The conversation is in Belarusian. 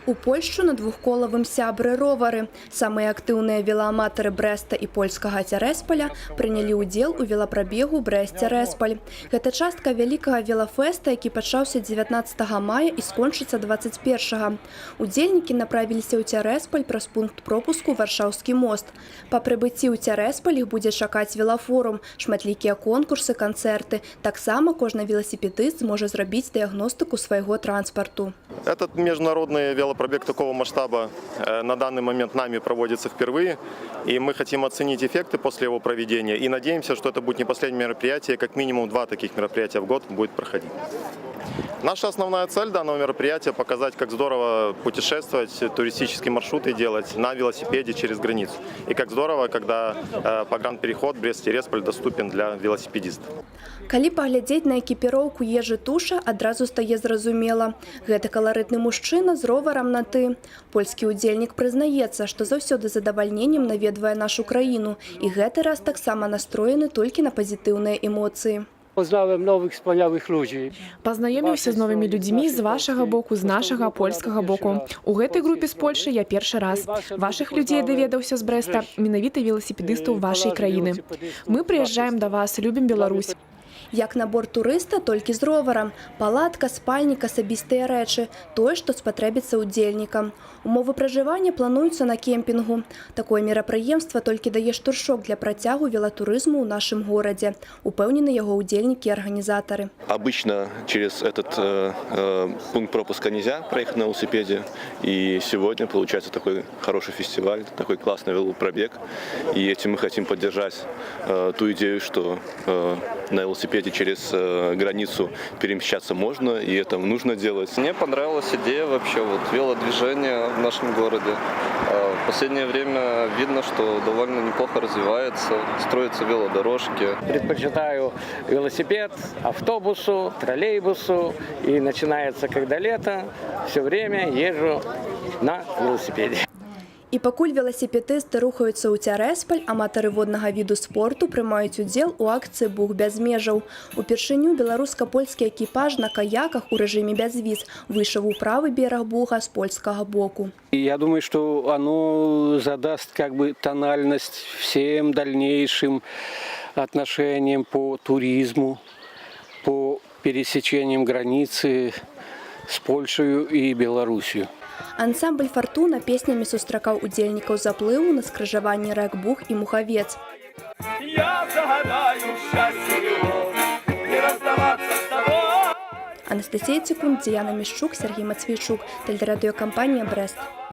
У Польшчу на двухколавым сябры ровары. Самыя актыўныя велааматары Брэста і польскага Цярэспаля прынялі ўдзел у велапрабегу Брэст-Цярэспаль. Гэта частка вялікага велафэста, які пачаўся 19 мая і скончыцца 21. Удзельнікі направіліся ў Цярэспаль праз пункт пропуску Варшаўскі мост. Па прыбыцці ў Цярэспаль іх будзе чакаць велафорум, шматлікія конкурсы, канцэрты. Таксама кожны веласіпедыст зможа зрабіць дыягностыку свайго транспарту. Этот международный велопробег такого масштаба на данный момент нами проводится впервые, и мы хотим оценить эффекты после его проведения и надеемся, что это будет не последнее мероприятие, как минимум 2 таких мероприятия в год будет проходить. Наша основная цель данного мероприятия – показать, как здорово путешествовать, туристические маршруты делать на велосипеде через границу. И как здорово, когда погранпереход Брест-Цярэспаль доступен для велосипедистов. Калі паглядзець на экіпіроўку Ежы Туша, адразу стае зразумела. Гэта каларытны мужчына з роварам на «ты». Польскі ўдзельнік прызнаецца, што заўсёды з задавальненнем наведвае нашу краіну. І гэты раз таксама настроены толькі на пазітыўныя эмоцыі. Познałem nowych, wspaniałych ludzi. Пазнаёміўся з новымі людзьмі з вашага боку, з нашага польскага боку. У гэтай групе з Польшы я першы раз. Вашых людзей даведаўся з Брэста, менавіта веласіпедыстаў вашай краіны. Мы прыязджаем да вас, любім Беларусь. Як набор турыста, толькі з роварам. Палатка, спальнік, асабістыя рэчы. Тое, што спатрэбіцца ўдзельнікам. Умовы пражывання плануюцца на кемпінгу. Такое мерапрыемства толькі дае штуршок для працягу велатурызму ў нашым горадзе. Упэўнены яго ўдзельнікі і арганізатары. Обычно через этот пункт пропуска нельзя проехать на велосипеде. И сегодня получается такой хороший фестиваль, такой классный велопробег. И этим мы хотим поддержать ту идею, что на велосипеде через границу перемещаться можно, и это нужно делать. Мне понравилась идея вообще велодвижения в нашем городе. В последнее время видно, что довольно неплохо развивается, строятся велодорожки. Предпочитаю велосипед автобусу, троллейбусу. И начинается, когда лето, все время езжу на велосипеде. І пакуль веласіпедысты рухаюцца ў Цярэспаль, аматары воднага віду спорту прымаюць удзел у акцыі «Буг без межаў». Упершыню беларуска-польскі экіпаж на каяках у рэжыме без віз выйшаў у правы бераг Буга з польскага боку. Я думаю, что оно задаст тональность всем дальнейшим отношениям по туризму, по пересечениям границы с Польшей и Беларусью. Ансамбль «Фартуна» песнямі сустракаў удзельнікаў заплыву на скрыжаванні рэк Буг і Мухавец. Я загадаю счастье его, не расставаться с тобой. Анастасія Цикун, Діана Міщук, Сергій Мацвійчук, телерадіокомпанія «Брест».